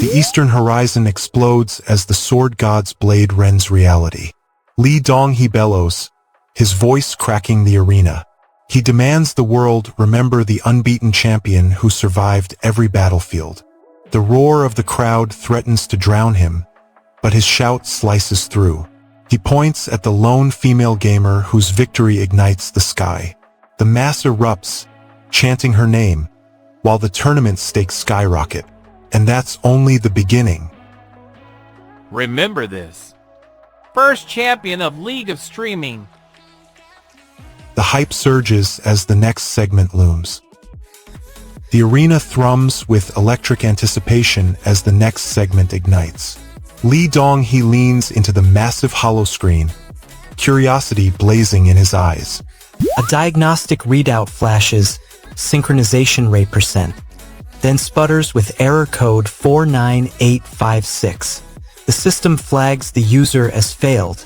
The eastern horizon explodes as the sword god's blade rends reality. Li Donghe bellows, his voice cracking the arena. He demands the world remember the unbeaten champion who survived every battlefield. The roar of the crowd threatens to drown him, but his shout slices through. He points at the lone female gamer whose victory ignites the sky. The mass erupts, chanting her name, while the tournament stakes skyrocket. And that's only the beginning. Remember this. First champion of League of Streaming. The hype surges as the next segment looms. The arena thrums with electric anticipation as the next segment ignites. Li Donghe leans into the massive hollow screen, curiosity blazing in his eyes. A diagnostic readout flashes, synchronization rate %, then sputters with error code 49856. The system flags the user as failed,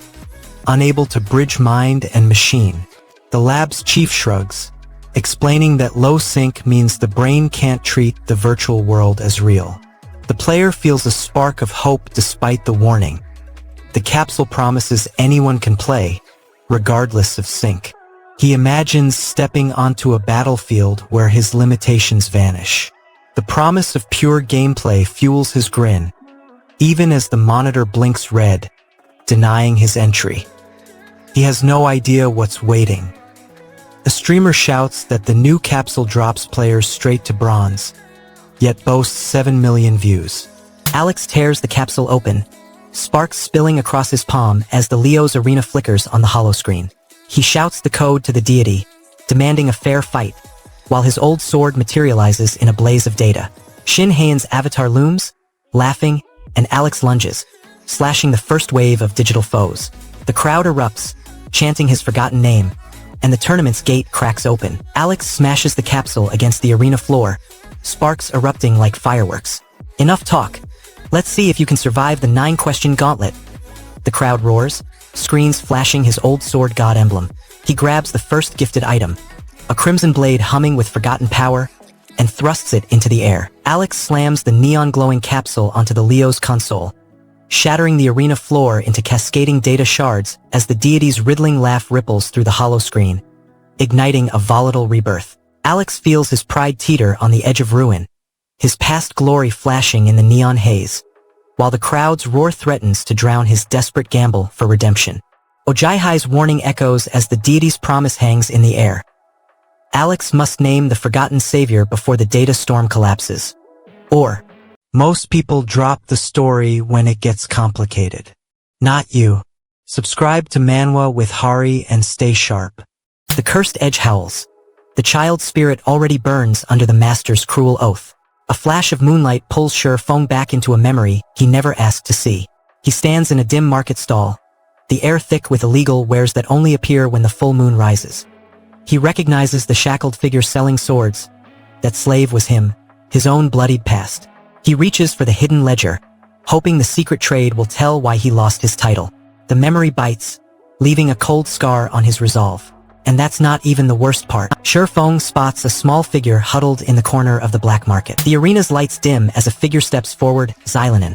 unable to bridge mind and machine. The lab's chief shrugs, explaining that low sync means the brain can't treat the virtual world as real. The player feels a spark of hope despite the warning. The capsule promises anyone can play, regardless of sync. He imagines stepping onto a battlefield where his limitations vanish. The promise of pure gameplay fuels his grin, even as the monitor blinks red, denying his entry. He has no idea what's waiting. A streamer shouts that the new capsule drops players straight to bronze, yet boasts 7 million views. Alex tears the capsule open, sparks spilling across his palm as the Leo's arena flickers on the hollow screen. He shouts the code to the deity, demanding a fair fight, while his old sword materializes in a blaze of data. Shin Haen's avatar looms, laughing, and Alex lunges, slashing the first wave of digital foes. The crowd erupts, chanting his forgotten name, and the tournament's gate cracks open. Alex smashes the capsule against the arena floor, sparks erupting like fireworks. Enough talk. Let's see if you can survive the 9-question gauntlet. The crowd roars, screens flashing his old sword god emblem. He grabs the first gifted item, a crimson blade humming with forgotten power, and thrusts it into the air. Alex slams the neon-glowing capsule onto the Leo's console, shattering the arena floor into cascading data shards as the deity's riddling laugh ripples through the hollow screen, igniting a volatile rebirth. Alex feels his pride teeter on the edge of ruin, his past glory flashing in the neon haze, while the crowd's roar threatens to drown his desperate gamble for redemption. Ojaihai's warning echoes as the deity's promise hangs in the air. Alex must name the forgotten savior before the data storm collapses. Or, most people drop the story when it gets complicated. Not you. Subscribe to Manwa with Hari and stay sharp. The cursed edge howls. The child's spirit already burns under the master's cruel oath. A flash of moonlight pulls Feng back into a memory he never asked to see. He stands in a dim market stall, the air thick with illegal wares that only appear when the full moon rises. He recognizes the shackled figure selling swords. That slave was him, his own bloodied past. He reaches for the hidden ledger, hoping the secret trade will tell why he lost his title. The memory bites, leaving a cold scar on his resolve. And that's not even the worst part. Feng spots a small figure huddled in the corner of the black market. The arena's lights dim as a figure steps forward, Xilanen.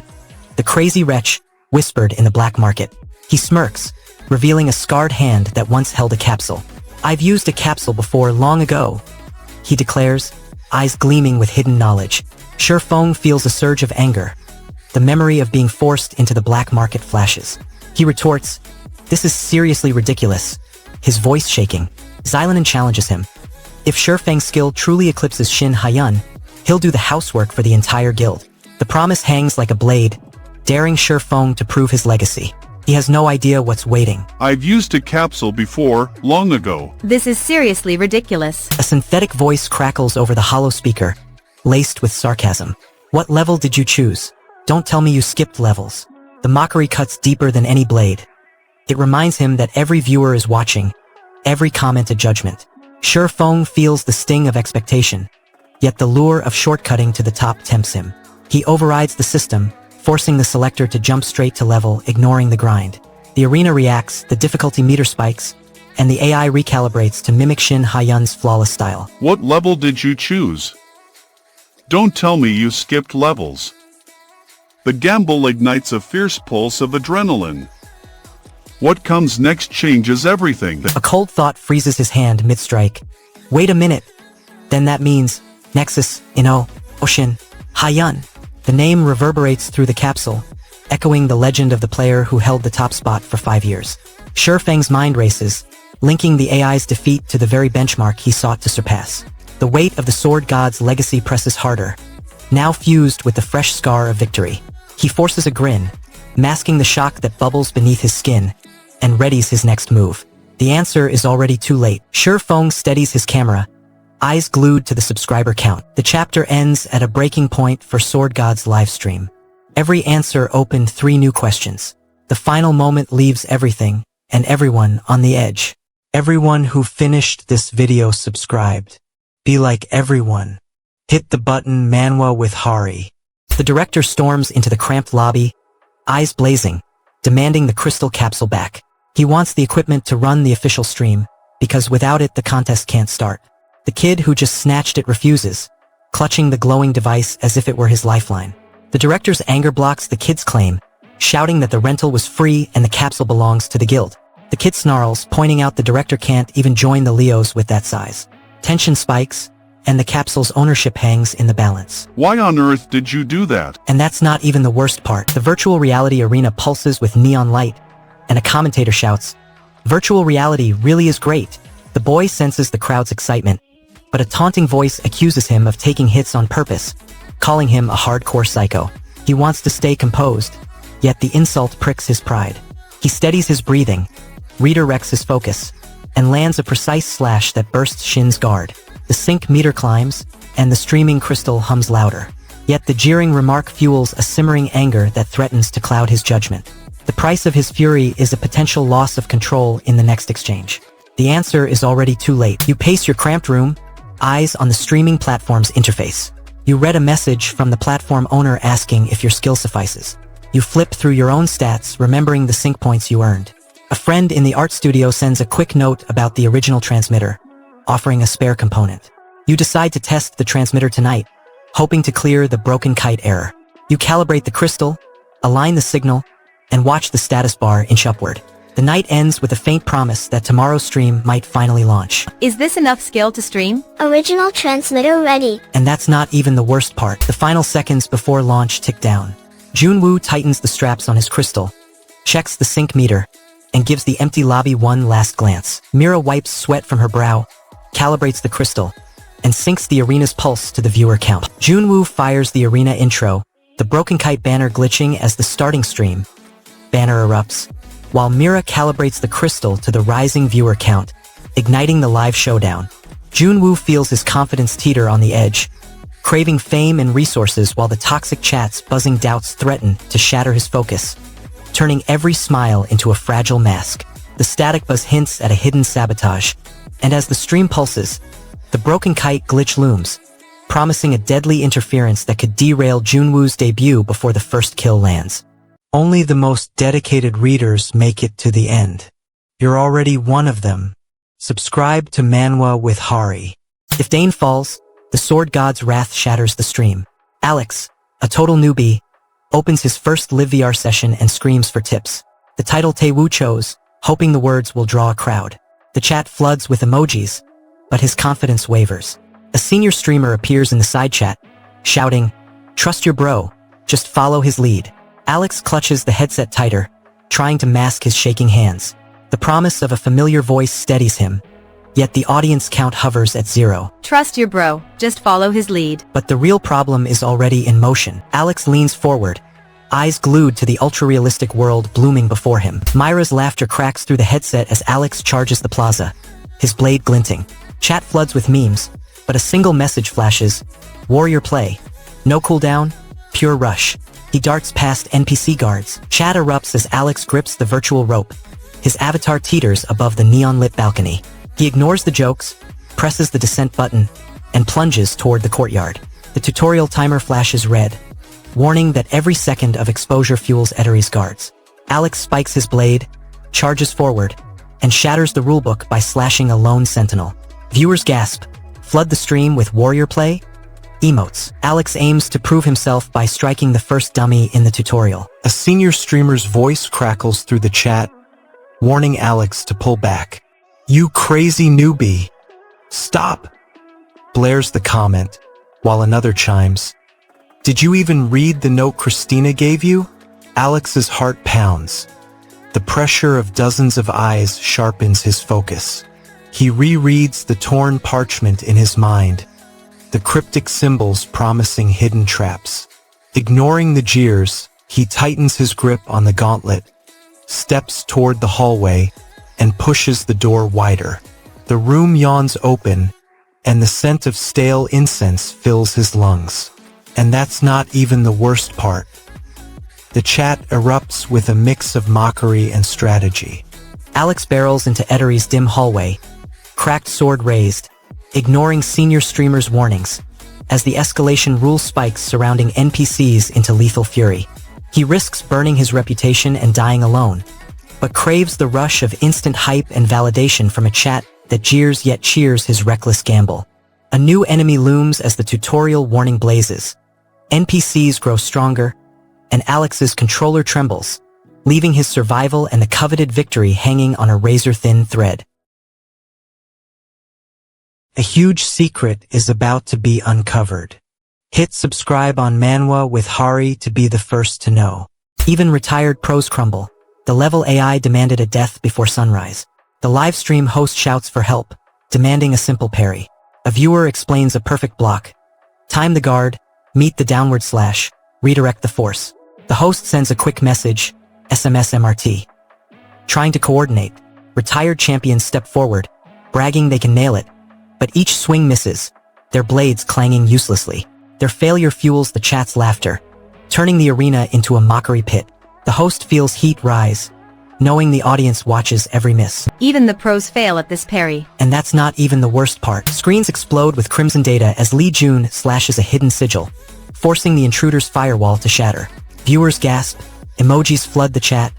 The crazy wretch whispered in the black market. He smirks, revealing a scarred hand that once held a capsule. I've used a capsule before long ago, he declares, eyes gleaming with hidden knowledge. Feng feels a surge of anger. The memory of being forced into the black market flashes. He retorts, this is seriously ridiculous, his voice shaking. Xilanen challenges him. If Feng's skill truly eclipses Shin Haiyun, he'll do the housework for the entire guild. The promise hangs like a blade, daring Feng to prove his legacy. He has no idea what's waiting. I've used a capsule before, long ago. This is seriously ridiculous. A synthetic voice crackles over the hollow speaker, laced with sarcasm. What level did you choose? Don't tell me you skipped levels. The mockery cuts deeper than any blade. It reminds him that every viewer is watching, every comment a judgment. Feng feels the sting of expectation, yet the lure of shortcutting to the top tempts him. He overrides the system, forcing the selector to jump straight to level, ignoring the grind. The arena reacts, the difficulty meter spikes, and the AI recalibrates to mimic Shin Haiyun's flawless style. What level did you choose? Don't tell me you skipped levels. The gamble ignites a fierce pulse of adrenaline. What comes next changes everything. A cold thought freezes his hand mid-strike. Wait a minute. Then that means Nexus, Ocean, Haiyun. The name reverberates through the capsule, echoing the legend of the player who held the top spot for 5 years. Shifeng's mind races, linking the AI's defeat to the very benchmark he sought to surpass. The weight of the Sword God's legacy presses harder, now fused with the fresh scar of victory. He forces a grin, masking the shock that bubbles beneath his skin, and readies his next move. The answer is already too late. Shifeng steadies his camera, eyes glued to the subscriber count. The chapter ends at a breaking point for Sword God's livestream. Every answer opened 3 new questions. The final moment leaves everything and everyone on the edge. Everyone who finished this video subscribed. Be like everyone. Hit the button Manwa with Hari. The director storms into the cramped lobby, eyes blazing, demanding the crystal capsule back. He wants the equipment to run the official stream, because without it the contest can't start. The kid who just snatched it refuses, clutching the glowing device as if it were his lifeline. The director's anger blocks the kid's claim, shouting that the rental was free and the capsule belongs to the guild. The kid snarls, pointing out the director can't even join the Leos with that size. Tension spikes, and the capsule's ownership hangs in the balance. Why on earth did you do that? And that's not even the worst part. The virtual reality arena pulses with neon light, and a commentator shouts, "Virtual reality really is great." The boy senses the crowd's excitement, but a taunting voice accuses him of taking hits on purpose, calling him a hardcore psycho. He wants to stay composed, yet the insult pricks his pride. He steadies his breathing, redirects his focus, and lands a precise slash that bursts Shin's guard. The sync meter climbs, and the streaming crystal hums louder. Yet the jeering remark fuels a simmering anger that threatens to cloud his judgment. The price of his fury is a potential loss of control in the next exchange. The answer is already too late. You pace your cramped room, eyes on the streaming platform's interface. You read a message from the platform owner asking if your skill suffices. You flip through your own stats, remembering the sync points you earned. A friend in the art studio sends a quick note about the original transmitter, offering a spare component. You decide to test the transmitter tonight, hoping to clear the broken kite error. You calibrate the crystal, align the signal, and watch the status bar inch upward. The night ends with a faint promise that tomorrow's stream might finally launch. Is this enough skill to stream? Original transmitter ready. And that's not even the worst part. The final seconds before launch tick down. Junwoo tightens the straps on his crystal, checks the sync meter, and gives the empty lobby one last glance. Mira wipes sweat from her brow, calibrates the crystal, and syncs the arena's pulse to the viewer count. Junwoo fires the arena intro, the broken kite banner glitching as the starting stream banner erupts, while Mira calibrates the crystal to the rising viewer count, igniting the live showdown. Junwoo feels his confidence teeter on the edge, craving fame and resources while the toxic chat's buzzing doubts threaten to shatter his focus, turning every smile into a fragile mask. The static buzz hints at a hidden sabotage, and as the stream pulses, the broken kite glitch looms, promising a deadly interference that could derail Junwoo's debut before the first kill lands. Only the most dedicated readers make it to the end. You're already one of them. Subscribe to Manwa with Hari. If Dane falls, the Sword God's wrath shatters the stream. Alex, a total newbie, opens his first Live VR session and screams for tips. The title Taewoo chose, hoping the words will draw a crowd. The chat floods with emojis, but his confidence wavers. A senior streamer appears in the side chat, shouting, "Trust your bro, just follow his lead." Alex clutches the headset tighter, trying to mask his shaking hands. The promise of a familiar voice steadies him, yet the audience count hovers at 0. Trust your bro, just follow his lead. But the real problem is already in motion. Alex leans forward, eyes glued to the ultra-realistic world blooming before him. Myra's laughter cracks through the headset as Alex charges the plaza, his blade glinting. Chat floods with memes, but a single message flashes, "Warrior play. No cooldown, pure rush." He darts past NPC guards. Chat erupts as Alex grips the virtual rope. His avatar teeters above the neon-lit balcony. He ignores the jokes, presses the descent button, and plunges toward the courtyard. The tutorial timer flashes red, warning that every second of exposure fuels Eteri's guards. Alex spikes his blade, charges forward, and shatters the rulebook by slashing a lone sentinel. Viewers gasp, flood the stream with warrior play, Emotes. Alex aims to prove himself by striking the first dummy in the tutorial. A senior streamer's voice crackles through the chat, warning Alex to pull back. "You crazy newbie! Stop!" blares the comment, while another chimes. "Did you even read the note Christina gave you?" Alex's heart pounds. The pressure of dozens of eyes sharpens his focus. He rereads the torn parchment in his mind, the cryptic symbols promising hidden traps. Ignoring the jeers, he tightens his grip on the gauntlet, steps toward the hallway, and pushes the door wider. The room yawns open, and the scent of stale incense fills his lungs. And that's not even the worst part. The chat erupts with a mix of mockery and strategy. Alex barrels into Etery's dim hallway, cracked sword raised, ignoring senior streamers' warnings, as the escalation rule spikes surrounding NPCs into lethal fury. He risks burning his reputation and dying alone, but craves the rush of instant hype and validation from a chat that jeers yet cheers his reckless gamble. A new enemy looms as the tutorial warning blazes. NPCs grow stronger, and Alex's controller trembles, leaving his survival and the coveted victory hanging on a razor-thin thread. A huge secret is about to be uncovered. Hit subscribe on Manwa with Hari to be the first to know. Even retired pros crumble. The level AI demanded a death before sunrise. The livestream host shouts for help, demanding a simple parry. A viewer explains a perfect block. Time the guard, meet the downward slash, redirect the force. The host sends a quick message, SMS MRT. Trying to coordinate, retired champions step forward, bragging they can nail it. But each swing misses, their blades clanging uselessly. Their failure fuels the chat's laughter, turning the arena into a mockery pit. The host feels heat rise, knowing the audience watches every miss. Even the pros fail at this parry. And that's not even the worst part. Screens explode with crimson data as Lee Jun slashes a hidden sigil, forcing the intruder's firewall to shatter. Viewers gasp, emojis flood the chat,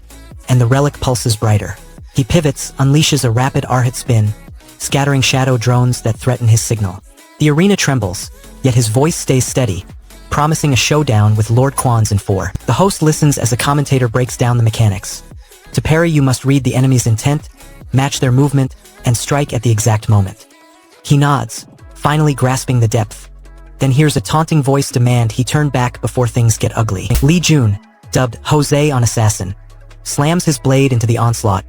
and the relic pulses brighter. He pivots, unleashes a rapid R-hit spin, scattering shadow drones that threaten his signal. The arena trembles, yet his voice stays steady, promising a showdown with Lord Quan's in 4. The host listens as a commentator breaks down the mechanics. To parry, you must read the enemy's intent, match their movement, and strike at the exact moment. He nods, finally grasping the depth. Then hears a taunting voice demand he turn back before things get ugly. Lee Jun, dubbed Jose on Assassin, slams his blade into the onslaught,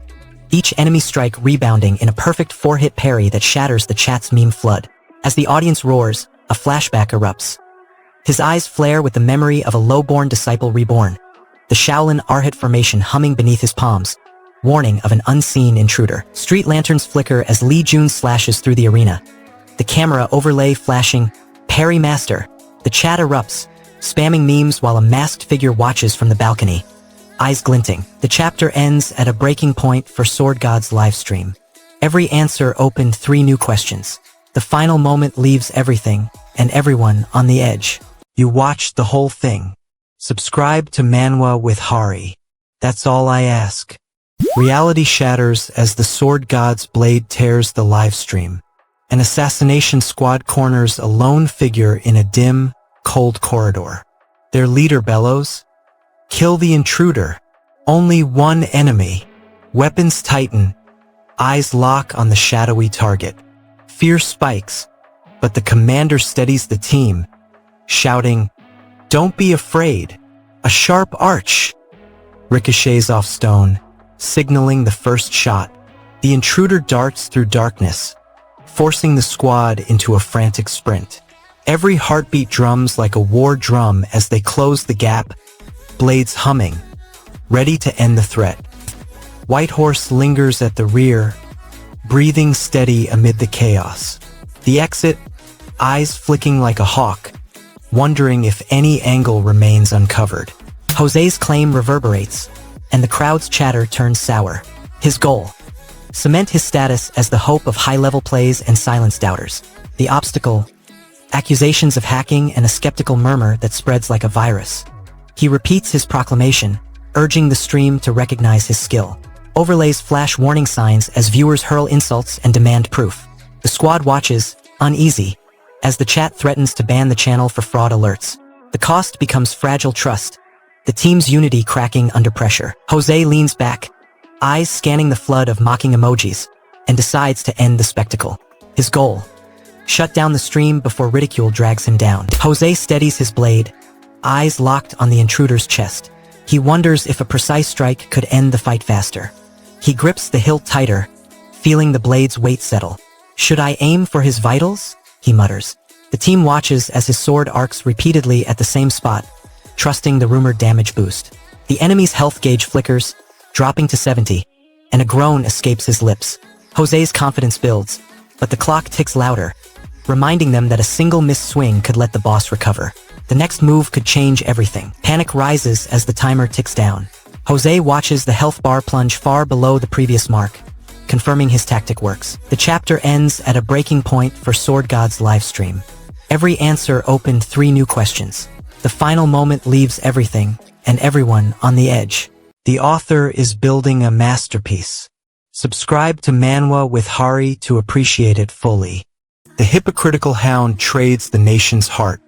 each enemy strike rebounding in a perfect 4-hit parry that shatters the chat's meme flood. As the audience roars, a flashback erupts. His eyes flare with the memory of a low-born disciple reborn, the Shaolin R-hit formation humming beneath his palms, warning of an unseen intruder. Street lanterns flicker as Lee Jun slashes through the arena, the camera overlay flashing, "Parry Master." The chat erupts, spamming memes while a masked figure watches from the balcony, eyes glinting. The chapter ends at a breaking point for Sword God's Livestream. Every answer opened 3 new questions. The final moment leaves everything and everyone on the edge. You watched the whole thing. Subscribe to Manwa with Hari. That's all I ask. Reality shatters as the Sword God's blade tears the livestream. An assassination squad corners a lone figure in a dim, cold corridor. Their leader bellows, "Kill the intruder. Only one enemy." Weapons tighten, eyes lock on the shadowy target. Fear spikes, but the commander steadies the team, shouting, "Don't be afraid. A sharp arch." Ricochets off stone, signaling the first shot. The intruder darts through darkness, forcing the squad into a frantic sprint. Every heartbeat drums like a war drum as they close the gap, blades humming, ready to end the threat. White Horse lingers at the rear, breathing steady amid the chaos. The exit, eyes flicking like a hawk, wondering if any angle remains uncovered. Jose's claim reverberates, and the crowd's chatter turns sour. His goal: cement his status as the hope of high-level plays and silence doubters. The obstacle: accusations of hacking and a skeptical murmur that spreads like a virus. He repeats his proclamation, urging the stream to recognize his skill. Overlays flash warning signs as viewers hurl insults and demand proof. The squad watches, uneasy, As the chat threatens to ban the channel for fraud alerts, the cost becomes fragile trust, the team's unity cracking under pressure. Jose leans back, eyes scanning the flood of mocking emojis, and decides to end the spectacle. His goal: shut down the stream before ridicule drags him down. Jose steadies his blade, eyes locked on the intruder's chest. He wonders if a precise strike could end the fight faster. He grips the hilt tighter, feeling the blade's weight settle. Should I aim for his vitals? He mutters. The team watches as his sword arcs repeatedly at the same spot, trusting the rumored damage boost. The enemy's health gauge flickers, dropping to 70, and a groan escapes his lips. Jose's confidence builds, but the clock ticks louder, reminding them that a single missed swing could let the boss recover. The next move could change everything. Panic rises as the timer ticks down. Jose watches the health bar plunge far below the previous mark, confirming his tactic works. The chapter ends at a breaking point for God'S Livestream. Every answer opened 3 new questions. The final moment leaves everything and everyone on the edge. The author is building a masterpiece. Subscribe to Manwa with Hari to appreciate it fully. The hypocritical hound trades the nation's heart.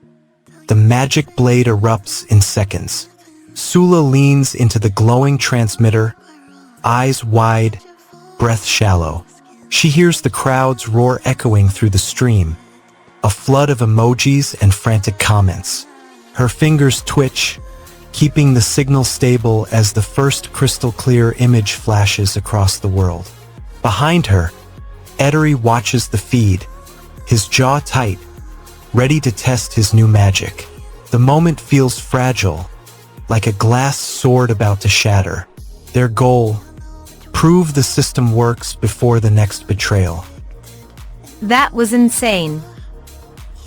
The magic blade erupts in seconds. Sula leans into the glowing transmitter, eyes wide, breath shallow. She hears the crowd's roar echoing through the stream, a flood of emojis and frantic comments. Her fingers twitch, keeping the signal stable as the first crystal-clear image flashes across the world. Behind her, Ederi watches the feed, his jaw tight, ready to test his new magic. The moment feels fragile, like a glass sword about to shatter. Their goal: prove the system works before the next betrayal. That was insane.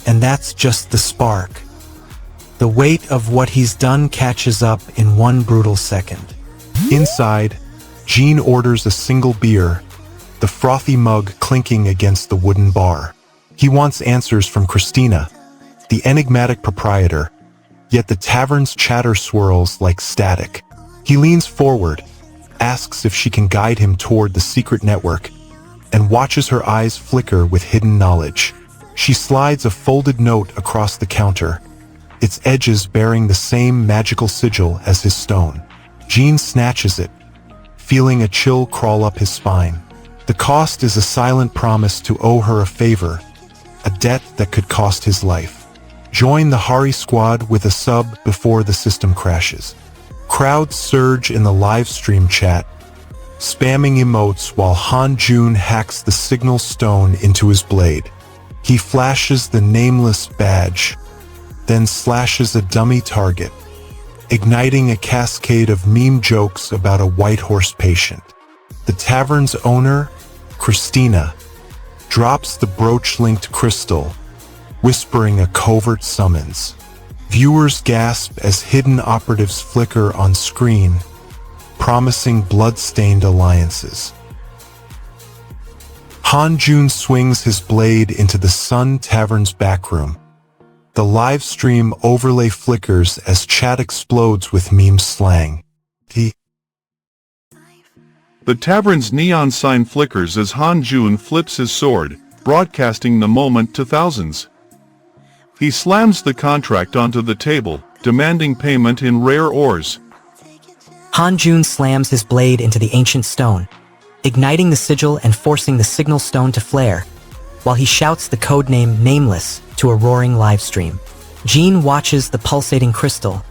And that's just the spark. The weight of what he's done catches up in one brutal second. Inside, Jean orders a single beer, the frothy mug clinking against the wooden bar. He wants answers from Christina, the enigmatic proprietor, yet the tavern's chatter swirls like static. He leans forward, asks if she can guide him toward the secret network, and watches her eyes flicker with hidden knowledge. She slides a folded note across the counter, its edges bearing the same magical sigil as his stone. Jean snatches it, feeling a chill crawl up his spine. The cost is a silent promise to owe her a favor, a debt that could cost his life. Join the Hari squad with a sub before the system crashes. Crowds surge in the live stream chat, spamming emotes while Han-Jun hacks the signal stone into his blade. He flashes the nameless badge, then slashes a dummy target, igniting a cascade of meme jokes about a white horse patient. The tavern's owner, Christina, drops the brooch-linked crystal, whispering a covert summons. Viewers gasp as hidden operatives flicker on screen, promising blood-stained alliances. Han-Jun swings his blade into the Sun Tavern's backroom. The live stream overlay flickers as chat explodes with meme slang. The tavern's neon sign flickers as Han-Jun flips his sword, broadcasting the moment to thousands. He slams the contract onto the table, demanding payment in rare ores. Han-Jun slams his blade into the ancient stone, igniting the sigil and forcing the signal stone to flare, while he shouts the codename Nameless to a roaring livestream. Jean watches the pulsating crystal,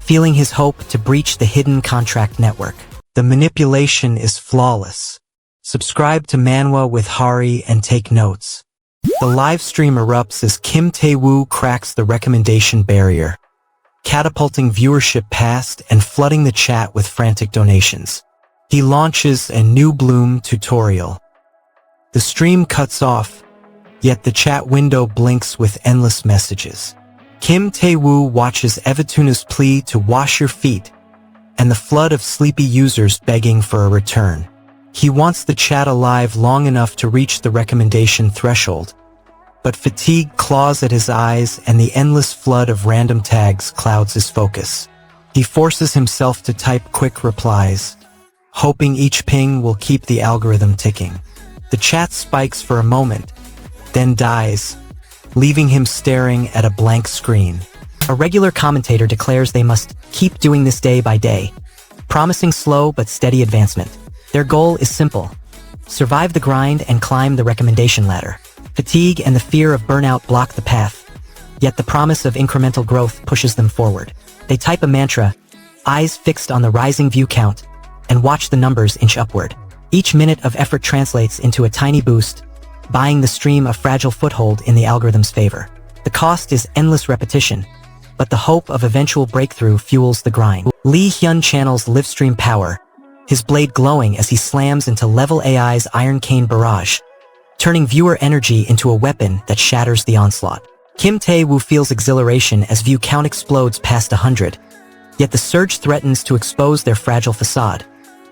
feeling his hope to breach the hidden contract network. The manipulation is flawless. Subscribe to Manwa with Hari and take notes. The livestream erupts as Kim Tae-woo cracks the recommendation barrier, catapulting viewership past and flooding the chat with frantic donations. He launches a New Bloom tutorial. The stream cuts off, yet the chat window blinks with endless messages. Kim Tae-woo watches Evatuna's plea to wash your feet, and the flood of sleepy users begging for a return. He wants the chat alive long enough to reach the recommendation threshold, but fatigue claws at his eyes and the endless flood of random tags clouds his focus. He forces himself to type quick replies, hoping each ping will keep the algorithm ticking. The chat spikes for a moment, then dies, leaving him staring at a blank screen. A regular commentator declares they must keep doing this day by day, promising slow but steady advancement. Their goal is simple: survive the grind and climb the recommendation ladder. Fatigue and the fear of burnout block the path, yet the promise of incremental growth pushes them forward. They type a mantra, eyes fixed on the rising view count, and watch the numbers inch upward. Each minute of effort translates into a tiny boost, buying the stream a fragile foothold in the algorithm's favor. The cost is endless repetition, but the hope of eventual breakthrough fuels the grind. Lee Hyun channels Livestream power, his blade glowing as he slams into Level AI's Iron Cane barrage, turning viewer energy into a weapon that shatters the onslaught. Kim Tae-woo feels exhilaration as view count explodes past 100, yet the surge threatens to expose their fragile facade,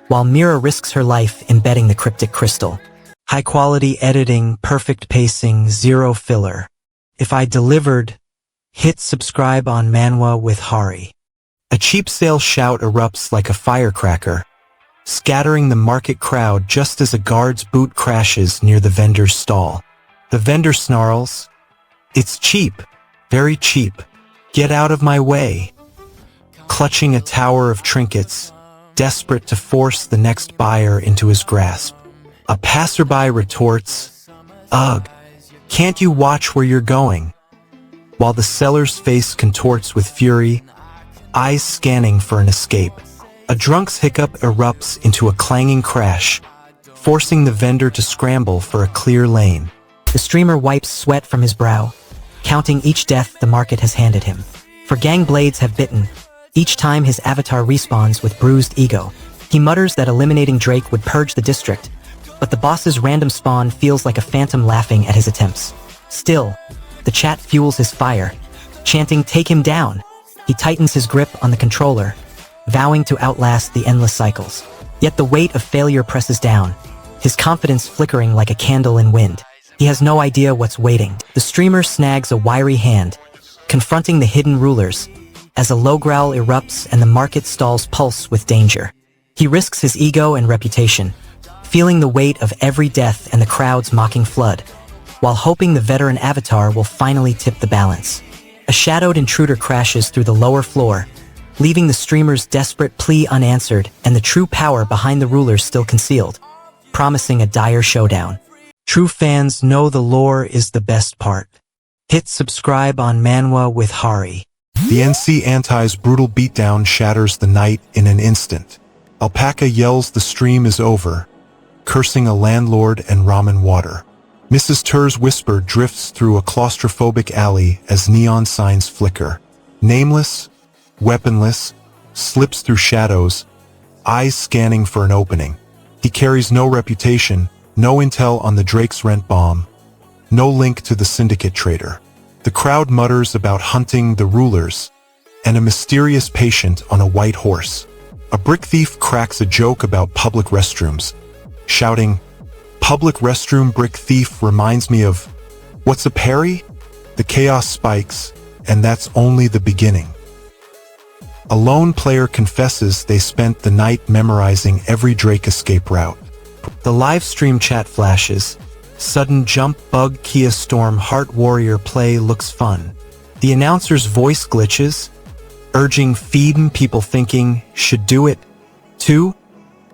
while Mira risks her life embedding the cryptic crystal. High-quality editing, perfect pacing, zero filler. If I delivered, hit subscribe on Manhwa with Hari. A cheap sale shout erupts like a firecracker, scattering the market crowd just as a guard's boot crashes near the vendor's stall. The vendor snarls, "It's cheap, very cheap. Get out of my way." Clutching a tower of trinkets, desperate to force the next buyer into his grasp. A passerby retorts, "Ugh, can't you watch where you're going?" While the seller's face contorts with fury, eyes scanning for an escape. A drunk's hiccup erupts into a clanging crash, forcing the vendor to scramble for a clear lane. The streamer wipes sweat from his brow, counting each death the market has handed him. For gang blades have bitten, each time his avatar respawns with bruised ego. He mutters that eliminating Drake would purge the district, but the boss's random spawn feels like a phantom laughing at his attempts. Still, the chat fuels his fire, chanting, "Take him down." He tightens his grip on the controller, vowing to outlast the endless cycles. Yet the weight of failure presses down, his confidence flickering like a candle in wind. He has no idea what's waiting. The streamer snags a wiry hand, confronting the hidden rulers, as a low growl erupts and the market stalls pulse with danger. He risks his ego and reputation, feeling the weight of every death and the crowd's mocking flood, while hoping the veteran avatar will finally tip the balance. A shadowed intruder crashes through the lower floor, leaving the streamer's desperate plea unanswered and the true power behind the rulers still concealed, promising a dire showdown. True fans know the lore is the best part. Hit subscribe on Manwa with Hari. The NC Anti's brutal beatdown shatters the night in an instant. Alpaca yells the stream is over, cursing a landlord and ramen water. Mrs. Tur's whisper drifts through a claustrophobic alley as neon signs flicker. Nameless, weaponless, slips through shadows, eyes scanning for an opening. He carries no reputation, no intel on the Drake's rent bomb, no link to the syndicate traitor. The crowd mutters about hunting the rulers and a mysterious patient on a white horse. A brick thief cracks a joke about public restrooms, shouting, "Public restroom brick thief reminds me of, what's a Parry?" The chaos spikes, and that's only the beginning. A lone player confesses they spent the night memorizing every Drake escape route. The live stream chat flashes. Sudden jump bug Kia Storm Heart Warrior play looks fun. The announcer's voice glitches, urging feedin' people thinking, should do it. 2.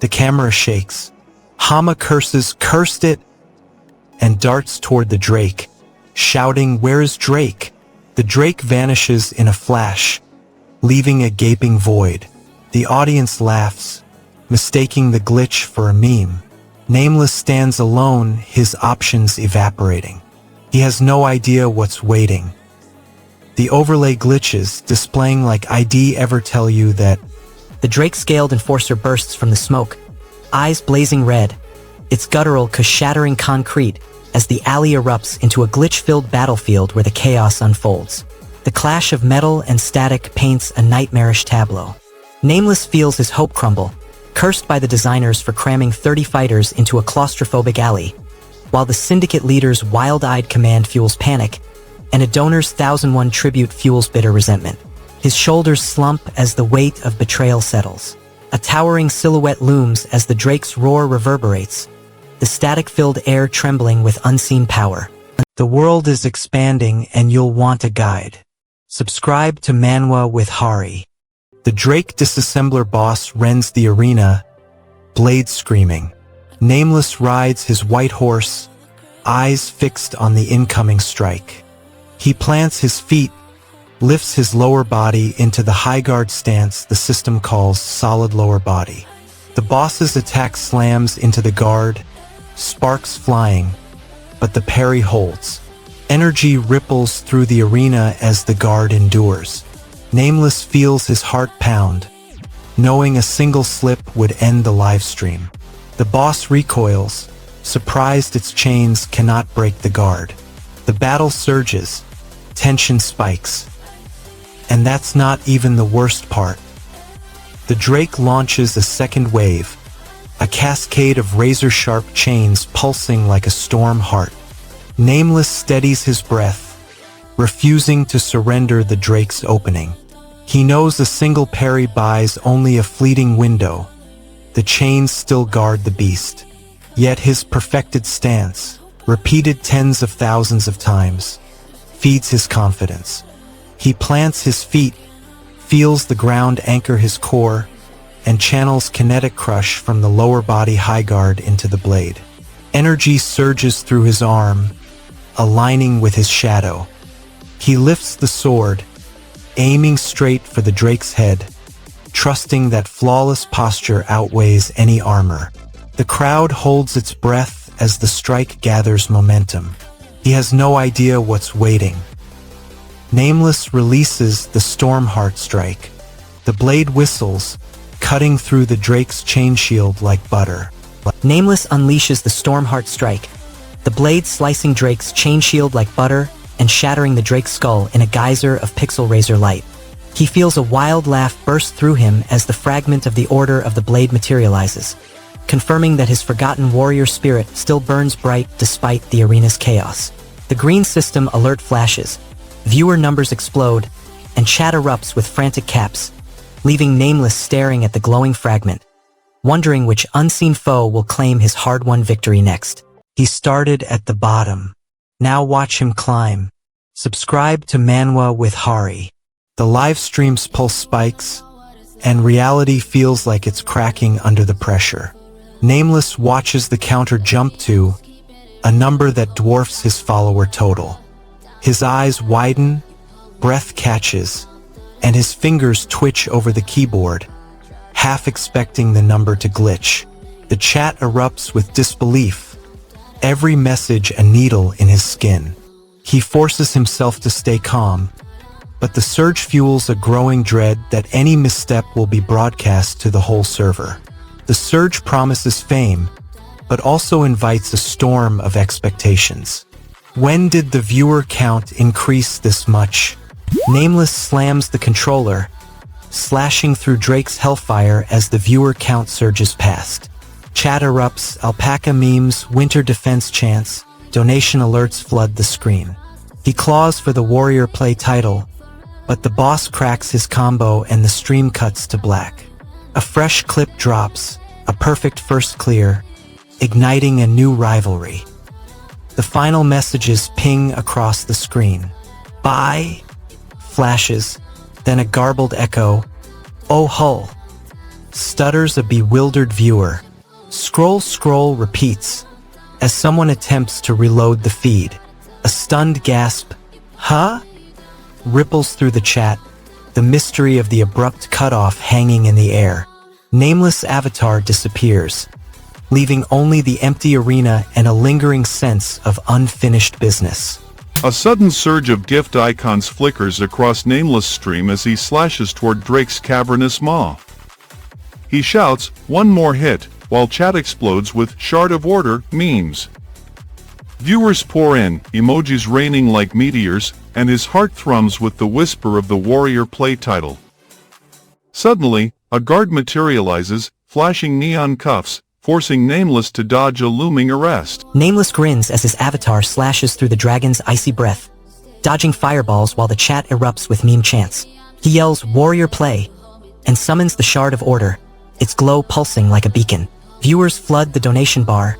The camera shakes. Hama curses, "Cursed it," and darts toward the Drake, shouting, "Where is Drake?" The Drake vanishes in a flash, leaving a gaping void. The audience laughs, mistaking the glitch for a meme. Nameless stands alone, his options evaporating. He has no idea what's waiting. The overlay glitches, displaying like ID ever tell you that. The Drake-scaled enforcer bursts from the smoke, eyes blazing red, its guttural shattering concrete as the alley erupts into a glitch-filled battlefield where the chaos unfolds. The clash of metal and static paints a nightmarish tableau. Nameless feels his hope crumble, cursed by the designers for cramming 30 fighters into a claustrophobic alley, while the syndicate leader's wild-eyed command fuels panic, and a donor's 1001 tribute fuels bitter resentment. His shoulders slump as the weight of betrayal settles. A towering silhouette looms as the Drake's roar reverberates, the static-filled air trembling with unseen power. The world is expanding and you'll want a guide. Subscribe to Manwa with Hari. The Drake disassembler boss rends the arena, blade screaming. Nameless rides his white horse, eyes fixed on the incoming strike. He plants his feet, lifts his lower body into the high guard stance the system calls solid lower body. The boss's attack slams into the guard, sparks flying, but the parry holds. Energy ripples through the arena as the guard endures. Nameless feels his heart pound, knowing a single slip would end the live stream. The boss recoils, surprised its chains cannot break the guard. The battle surges, tension spikes. And that's not even the worst part. The Drake launches a second wave, a cascade of razor-sharp chains pulsing like a storm heart. Nameless steadies his breath, refusing to surrender the Drake's opening. He knows a single parry buys only a fleeting window. The chains still guard the beast. Yet his perfected stance, repeated tens of thousands of times, feeds his confidence. He plants his feet, feels the ground anchor his core, and channels kinetic crush from the lower body high guard into the blade. Energy surges through his arm, aligning with his shadow. He lifts the sword, aiming straight for the Drake's head, trusting that flawless posture outweighs any armor. The crowd holds its breath as the strike gathers momentum. He has no idea what's waiting. Nameless releases the Stormheart strike. The blade whistles, cutting through the Drake's chain shield like butter. Nameless unleashes the Stormheart strike, the blade slicing Drake's chain shield like butter and shattering the Drake's skull in a geyser of pixel razor light. He feels a wild laugh burst through him as the fragment of the order of the blade materializes, confirming that his forgotten warrior spirit still burns bright despite the arena's chaos. The green system alert flashes, viewer numbers explode, and chat erupts with frantic caps, leaving Nameless staring at the glowing fragment, wondering which unseen foe will claim his hard-won victory next. He started at the bottom. Now watch him climb. Subscribe to Manwa with Hari. The live stream's pulse spikes, and reality feels like it's cracking under the pressure. Nameless watches the counter jump to a number that dwarfs his follower total. His eyes widen, breath catches, and his fingers twitch over the keyboard, half expecting the number to glitch. The chat erupts with disbelief, every message a needle in his skin. He forces himself to stay calm, but the surge fuels a growing dread that any misstep will be broadcast to the whole server. The surge promises fame, but also invites a storm of expectations. When did the viewer count increase this much? Nameless slams the controller, slashing through Drake's hellfire as the viewer count surges past. Chat erupts, alpaca memes, winter defense chants, donation alerts flood the screen. He claws for the warrior play title, but the boss cracks his combo and the stream cuts to black. A fresh clip drops, a perfect first clear, igniting a new rivalry. The final messages ping across the screen. Bye, flashes, then a garbled echo. Oh hull, stutters a bewildered viewer. Scroll repeats, as someone attempts to reload the feed. A stunned gasp, huh? Ripples through the chat, the mystery of the abrupt cutoff hanging in the air. Nameless avatar disappears, leaving only the empty arena and a lingering sense of unfinished business. A sudden surge of gift icons flickers across Nameless' stream as he slashes toward Drake's cavernous maw. He shouts, "One more hit," while chat explodes with "Shard of Order" memes. Viewers pour in, emojis raining like meteors, and his heart thrums with the whisper of the warrior play title. Suddenly, a guard materializes, flashing neon cuffs, forcing Nameless to dodge a looming arrest. Nameless grins as his avatar slashes through the dragon's icy breath, dodging fireballs while the chat erupts with meme chants. He yells "Warrior play" and summons the Shard of Order, its glow pulsing like a beacon. Viewers flood the donation bar,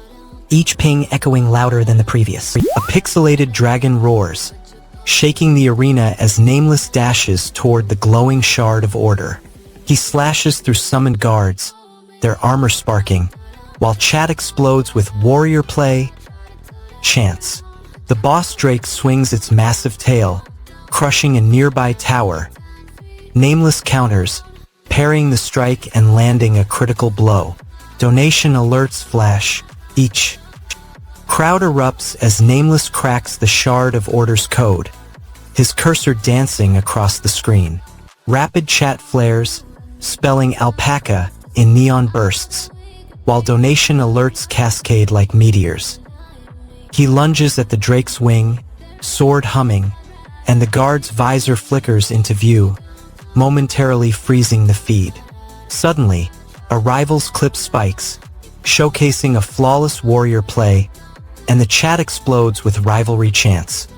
each ping echoing louder than the previous. A pixelated dragon roars, shaking the arena as Nameless dashes toward the glowing shard of order. He slashes through summoned guards, their armor sparking, while chat explodes with warrior play chants. The boss drake swings its massive tail, crushing a nearby tower. Nameless counters, parrying the strike and landing a critical blow. Donation alerts flash, each. Crowd erupts as Nameless cracks the shard of order's code, his cursor dancing across the screen. Rapid chat flares, spelling alpaca in neon bursts, while donation alerts cascade like meteors. He lunges at the drake's wing, sword humming, and the guard's visor flickers into view, momentarily freezing the feed. Suddenly, a rival's clip spikes, showcasing a flawless warrior play, and the chat explodes with rivalry chants.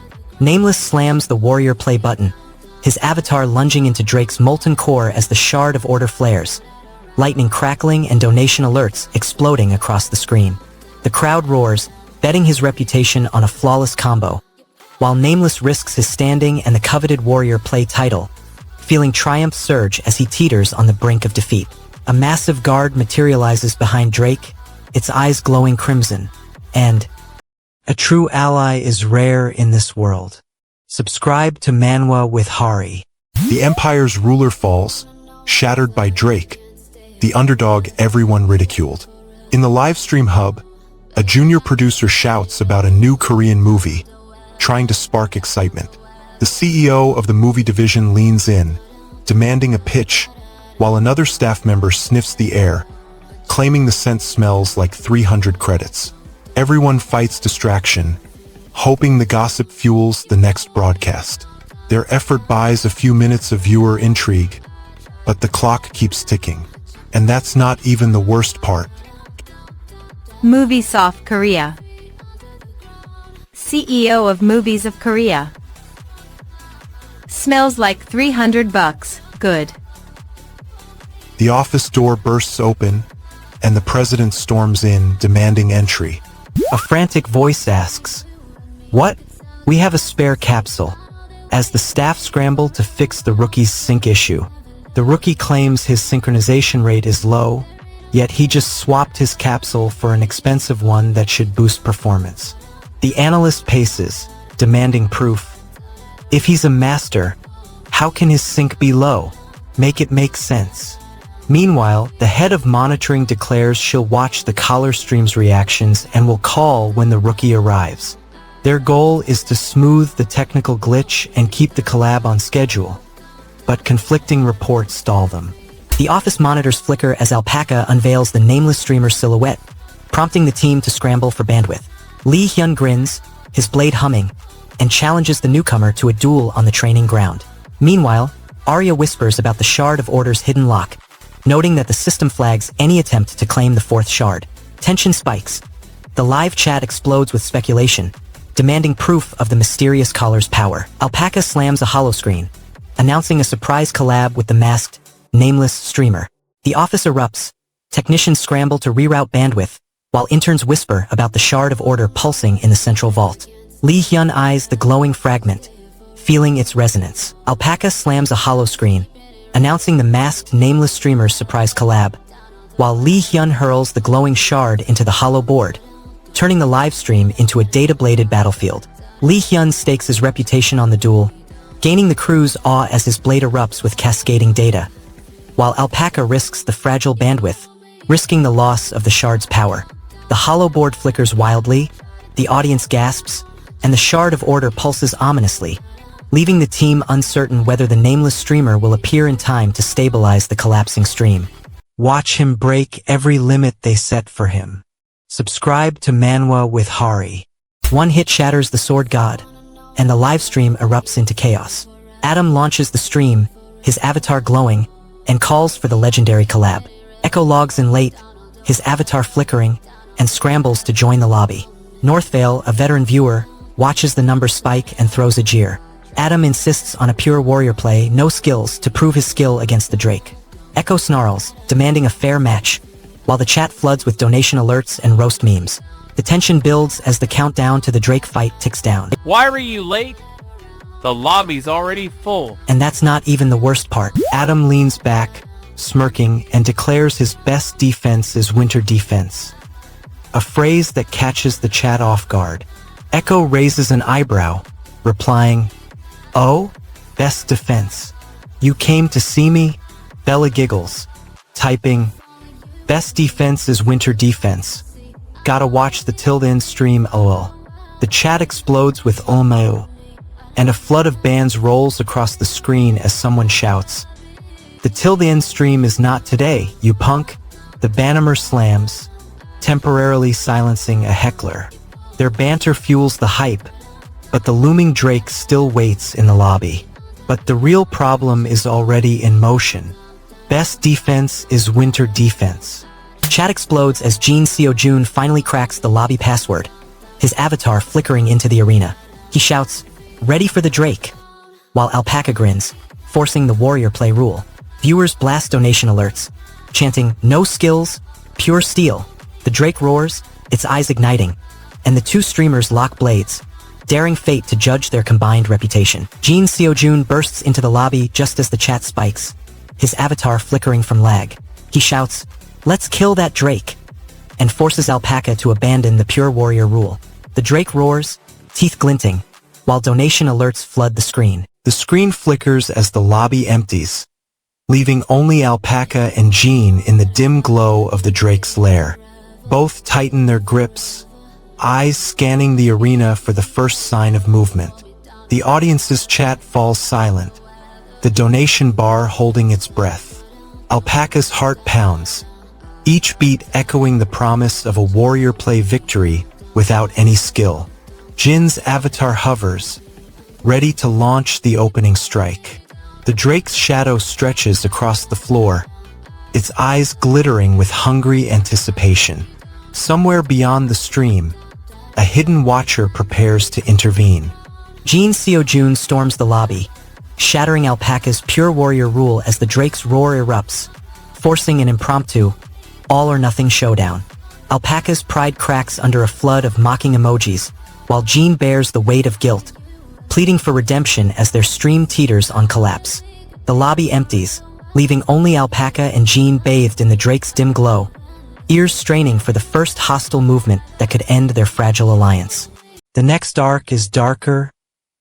Nameless slams the warrior play button, his avatar lunging into Drake's molten core as the shard of order flares, lightning crackling and donation alerts exploding across the screen. The crowd roars, betting his reputation on a flawless combo, while Nameless risks his standing and the coveted warrior play title, feeling triumph surge as he teeters on the brink of defeat. A massive guard materializes behind Drake, its eyes glowing crimson, and a true ally is rare in this world. Subscribe to Manwa with Hari. The Empire's ruler falls, shattered by Drake, the underdog everyone ridiculed. In the livestream hub, a junior producer shouts about a new Korean movie, trying to spark excitement. The CEO of the movie division leans in, demanding a pitch, while another staff member sniffs the air, claiming the scent smells like 300 credits. Everyone fights distraction, hoping the gossip fuels the next broadcast. Their effort buys a few minutes of viewer intrigue, but the clock keeps ticking. And that's not even the worst part. Moviesoft Korea. CEO of Movies of Korea. Smells like $300. Good. The office door bursts open, and the president storms in, demanding entry. A frantic voice asks, "What? We have a spare capsule." As the staff scramble to fix the rookie's sync issue, the rookie claims his synchronization rate is low, yet he just swapped his capsule for an expensive one that should boost performance. The analyst paces, demanding proof. If he's a master, how can his sync be low? Make it make sense. Meanwhile, the head of monitoring declares she'll watch the caller stream's reactions and will call when the rookie arrives. Their goal is to smooth the technical glitch and keep the collab on schedule, but conflicting reports stall them. The office monitors flicker as Alpaca unveils the Nameless streamer's silhouette, prompting the team to scramble for bandwidth. Lee Hyun grins, his blade humming, and challenges the newcomer to a duel on the training ground. Meanwhile, Arya whispers about the Shard of Order's hidden lock, noting that the system flags any attempt to claim the fourth shard. Tension spikes. The live chat explodes with speculation, demanding proof of the mysterious caller's power. Alpaca slams a holoscreen, announcing a surprise collab with the masked, Nameless streamer. The office erupts, technicians scramble to reroute bandwidth, while interns whisper about the Shard of Order pulsing in the central vault. Lee Hyun eyes the glowing fragment, feeling its resonance. Alpaca slams a holoscreen, announcing the masked Nameless streamer's surprise collab, while Lee Hyun hurls the glowing shard into the hollow board, turning the live stream into a data-bladed battlefield. Lee Hyun stakes his reputation on the duel, gaining the crew's awe as his blade erupts with cascading data, while Alpaca risks the fragile bandwidth, risking the loss of the shard's power. The hollow board flickers wildly, the audience gasps, and the Shard of Order pulses ominously, leaving the team uncertain whether the Nameless streamer will appear in time to stabilize the collapsing stream. Watch him break every limit they set for him. Subscribe to Manwa with Hari. One hit shatters the sword god, and the live stream erupts into chaos. Adam launches the stream, his avatar glowing, and calls for the legendary collab. Echo logs in late, his avatar flickering, and scrambles to join the lobby. Northvale, a veteran viewer, watches the numbers spike and throws a jeer. Adam insists on a pure warrior play, no skills, to prove his skill against the Drake. Echo snarls, demanding a fair match, while the chat floods with donation alerts and roast memes. The tension builds as the countdown to the Drake fight ticks down. Why were you late? The lobby's already full. And that's not even the worst part. Adam leans back, smirking, and declares his best defense is winter defense. A phrase that catches the chat off guard. Echo raises an eyebrow, replying, "Oh, best defense. You came to see me?" Bella giggles, typing, "Best defense is winter defense. Gotta watch the tilde end stream lol." The chat explodes with "Olmeo," and a flood of bans rolls across the screen as someone shouts, "The tilde end stream is not today, you punk." The Bannermer slams, temporarily silencing a heckler. Their banter fuels the hype, but the looming Drake still waits in the lobby. But the real problem is already in motion. Best defense is winter defense. Chat explodes as Jin Seo-jun finally cracks the lobby password, his avatar flickering into the arena. He shouts, "Ready for the Drake," while Alpaca grins, forcing the warrior play rule. Viewers blast donation alerts, chanting, "No skills, pure steel." The Drake roars, its eyes igniting, and the two streamers lock blades, daring fate to judge their combined reputation. Jin Seo-jun bursts into the lobby just as the chat spikes, his avatar flickering from lag. He shouts, "Let's kill that Drake," and forces Alpaca to abandon the pure warrior rule. The Drake roars, teeth glinting, while donation alerts flood the screen. The screen flickers as the lobby empties, leaving only Alpaca and Jean in the dim glow of the Drake's lair. Both tighten their grips, eyes scanning the arena for the first sign of movement. The audience's chat falls silent, the donation bar holding its breath. Alpaca's heart pounds, each beat echoing the promise of a warrior play victory without any skill. Jin's avatar hovers, ready to launch the opening strike. The Drake's shadow stretches across the floor, its eyes glittering with hungry anticipation. Somewhere beyond the stream, a hidden watcher prepares to intervene. Jin Seo-jun storms the lobby, shattering Alpaca's pure warrior rule as the Drake's roar erupts, forcing an impromptu, all-or-nothing showdown. Alpaca's pride cracks under a flood of mocking emojis, while Jin bears the weight of guilt, pleading for redemption as their stream teeters on collapse. The lobby empties, leaving only Alpaca and Jin bathed in the Drake's dim glow, ears straining for the first hostile movement that could end their fragile alliance. The next arc is darker,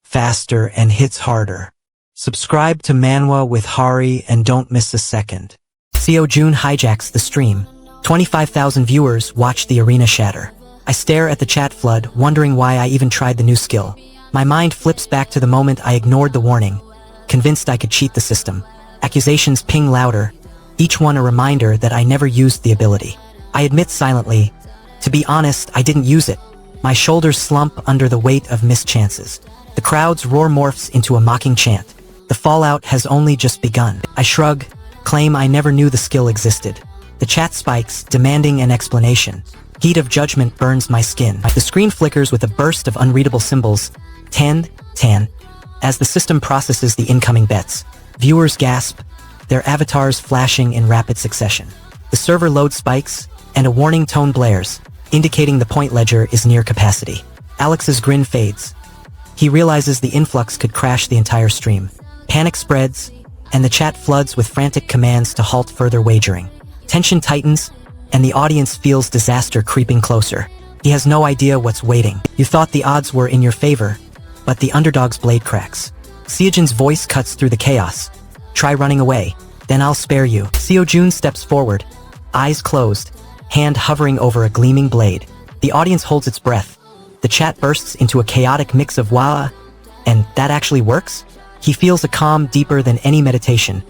faster, and hits harder. Subscribe to Manwa with Hari and don't miss a second. Seo-jun hijacks the stream. 25,000 viewers watch the arena shatter. I stare at the chat flood, wondering why I even tried the new skill. My mind flips back to the moment I ignored the warning, convinced I could cheat the system. Accusations ping louder, each one a reminder that I never used the ability. I admit silently, to be honest, I didn't use it. My shoulders slump under the weight of missed chances. The crowd's roar morphs into a mocking chant. The fallout has only just begun. I shrug, claim I never knew the skill existed. The chat spikes, demanding an explanation. Heat of judgment burns my skin. The screen flickers with a burst of unreadable symbols, tan, as the system processes the incoming bets. Viewers gasp, their avatars flashing in rapid succession. The server load spikes, and a warning tone blares, indicating the point ledger is near capacity. Alex's grin fades. He realizes the influx could crash the entire stream. Panic spreads, and the chat floods with frantic commands to halt further wagering. Tension tightens, and the audience feels disaster creeping closer. He has no idea what's waiting. You thought the odds were in your favor, but the underdog's blade cracks. Seo-jun's voice cuts through the chaos. Try running away, then I'll spare you. Seo-jun steps forward, eyes closed, hand hovering over a gleaming blade. The audience holds its breath. The chat bursts into a chaotic mix of wah, and that actually works? He feels a calm deeper than any meditation,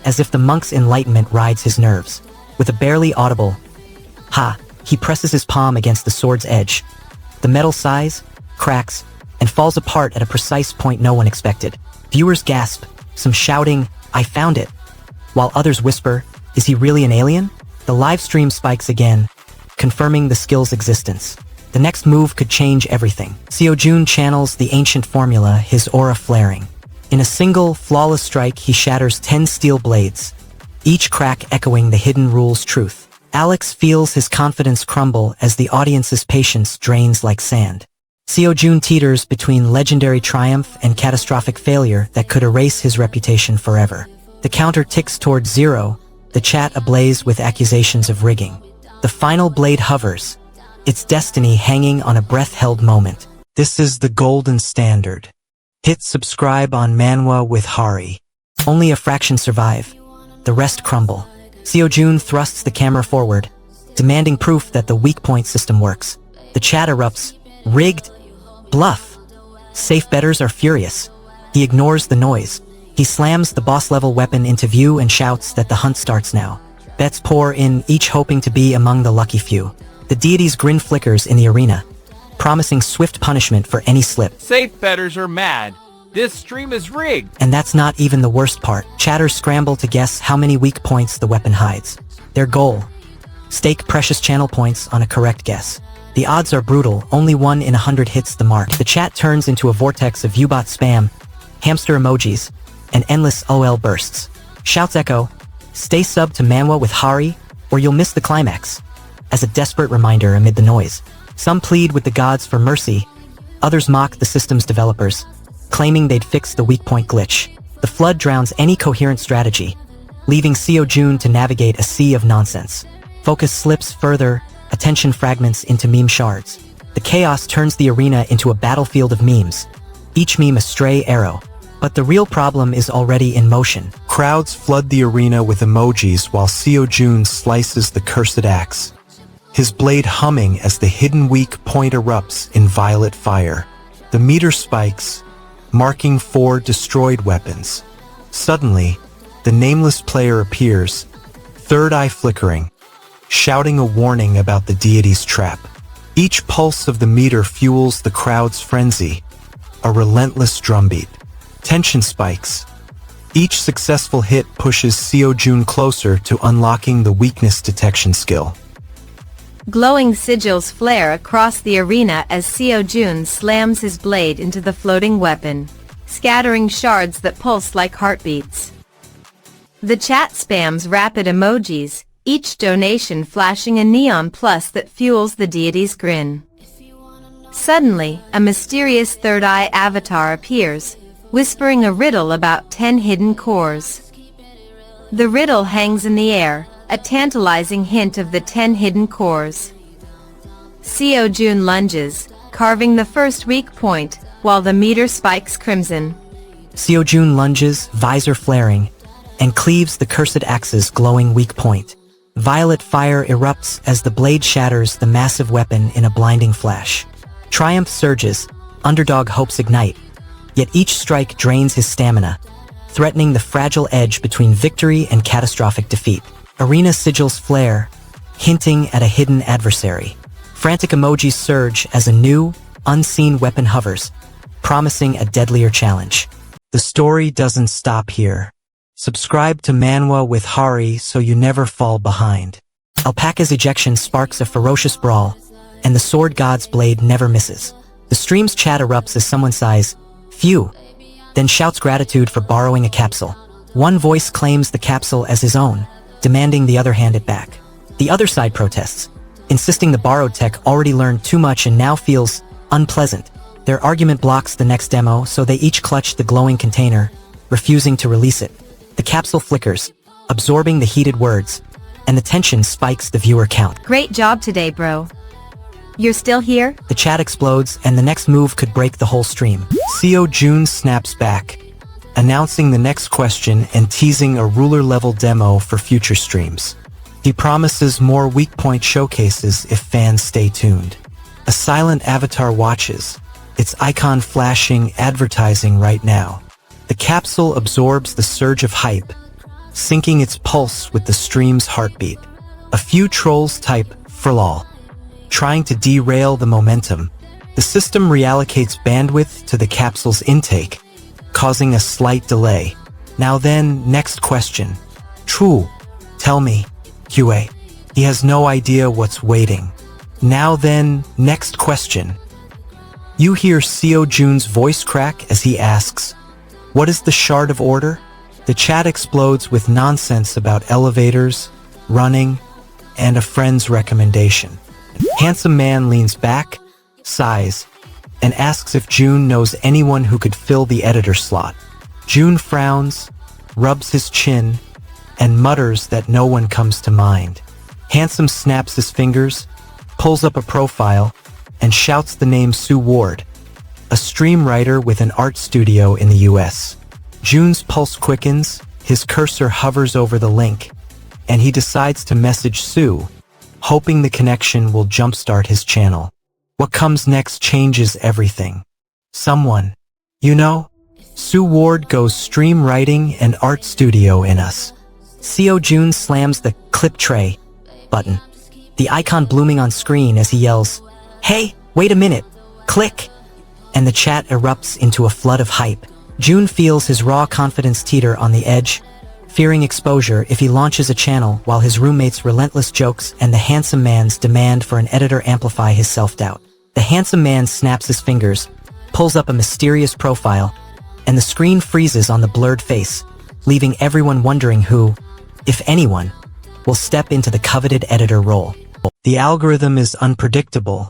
as if the monk's enlightenment rides his nerves. With a barely audible ha, he presses his palm against the sword's edge. The metal sighs, cracks, and falls apart at a precise point no one expected. Viewers gasp, some shouting, "I found it," while others whisper, "Is he really an alien?" The live stream spikes again, confirming the skill's existence. The next move could change everything. Seo-jun channels the ancient formula, his aura flaring. In a single, flawless strike, he shatters 10 steel blades, each crack echoing the hidden rule's truth. Alex feels his confidence crumble as the audience's patience drains like sand. Seo-jun teeters between legendary triumph and catastrophic failure that could erase his reputation forever. The counter ticks toward 0, the chat ablaze with accusations of rigging. The final blade hovers, its destiny hanging on a breath-held moment. This is the golden standard. Hit subscribe on Manwa with Hari. Only a fraction survive. The rest crumble. Seo-jun thrusts the camera forward, demanding proof that the weak point system works. The chat erupts. Rigged. Bluff. Safe bettors are furious. He ignores the noise. He slams the boss-level weapon into view and shouts that the hunt starts now. Bets pour in, each hoping to be among the lucky few. The deity's grin flickers in the arena, promising swift punishment for any slip. Safe bettors are mad. This stream is rigged. And that's not even the worst part. Chatters scramble to guess how many weak points the weapon hides. Their goal: stake precious channel points on a correct guess. The odds are brutal, only 1 in 100 hits the mark. The chat turns into a vortex of Ubot spam, hamster emojis, and endless OL bursts. Shouts echo, stay sub to Manwa with Hari, or you'll miss the climax. As a desperate reminder amid the noise. Some plead with the gods for mercy, others mock the system's developers, claiming they'd fix the weak point glitch. The flood drowns any coherent strategy, leaving Seo-jun to navigate a sea of nonsense. Focus slips further, attention fragments into meme shards. The chaos turns the arena into a battlefield of memes, each meme a stray arrow. But the real problem is already in motion. Crowds flood the arena with emojis while Seo-jun slices the cursed axe, his blade humming as the hidden weak point erupts in violet fire. The meter spikes, marking 4 destroyed weapons. Suddenly, the nameless player appears, third eye flickering, shouting a warning about the deity's trap. Each pulse of the meter fuels the crowd's frenzy, a relentless drumbeat. Tension spikes. Each successful hit pushes Seo-jun closer to unlocking the weakness detection skill. Glowing sigils flare across the arena as Seo-jun slams his blade into the floating weapon, scattering shards that pulse like heartbeats. The chat spams rapid emojis, each donation flashing a neon plus that fuels the deity's grin. Suddenly, a mysterious third eye avatar appears, whispering a riddle about 10 hidden cores. The riddle hangs in the air, a tantalizing hint of the 10 hidden cores. Seo-jun lunges, carving the first weak point, while the meter spikes crimson. Seo-jun lunges, visor flaring, and cleaves the cursed axe's glowing weak point. Violet fire erupts as the blade shatters the massive weapon in a blinding flash. Triumph surges, underdog hopes ignite, yet each strike drains his stamina, threatening the fragile edge between victory and catastrophic defeat. Arena sigils flare, hinting at a hidden adversary. Frantic emojis surge as a new, unseen weapon hovers, promising a deadlier challenge. The story doesn't stop here. Subscribe to Manwa with Hari so you never fall behind. Alpaca's ejection sparks a ferocious brawl, and the sword god's blade never misses. The stream's chat erupts as someone sighs, phew, then shouts gratitude for borrowing a capsule. One voice claims the capsule as his own, demanding the other hand it back. The other side protests, insisting the borrowed tech already learned too much and now feels unpleasant. Their argument blocks the next demo, so they each clutch the glowing container, refusing to release it. The capsule flickers, absorbing the heated words, and the tension spikes the viewer count. Great job today, bro. You're still here? The chat explodes, and the next move could break the whole stream. Seo-jun snaps back, announcing the next question and teasing a ruler-level demo for future streams. He promises more weak point showcases if fans stay tuned. A silent avatar watches, its icon flashing advertising right now. The capsule absorbs the surge of hype, syncing its pulse with the stream's heartbeat. A few trolls type "frlol," trying to derail the momentum. The system reallocates bandwidth to the capsule's intake, causing a slight delay. Now then, next question. True, tell me, QA. He has no idea what's waiting. Now then, next question. You hear Seo-jun's voice crack as he asks, what is the Shard of Order? The chat explodes with nonsense about elevators, running, and a friend's recommendation. Handsome man leans back, sighs, and asks if June knows anyone who could fill the editor slot. June frowns, rubs his chin, and mutters that no one comes to mind. Handsome snaps his fingers, pulls up a profile, and shouts the name Sue Ward, a stream writer with an art studio in the US. June's pulse quickens, his cursor hovers over the link, and he decides to message Sue, hoping the connection will jumpstart his channel. What comes next changes everything. Someone, you know, Sue Ward goes stream writing and art studio in us. Seo Jun slams the clip tray button, the icon blooming on screen as he yells, "Hey, wait a minute, click!" And the chat erupts into a flood of hype. June feels his raw confidence teeter on the edge, fearing exposure if he launches a channel while his roommates' relentless jokes and the handsome man's demand for an editor amplify his self-doubt. The handsome man snaps his fingers, pulls up a mysterious profile, and the screen freezes on the blurred face, leaving everyone wondering who, if anyone, will step into the coveted editor role. The algorithm is unpredictable,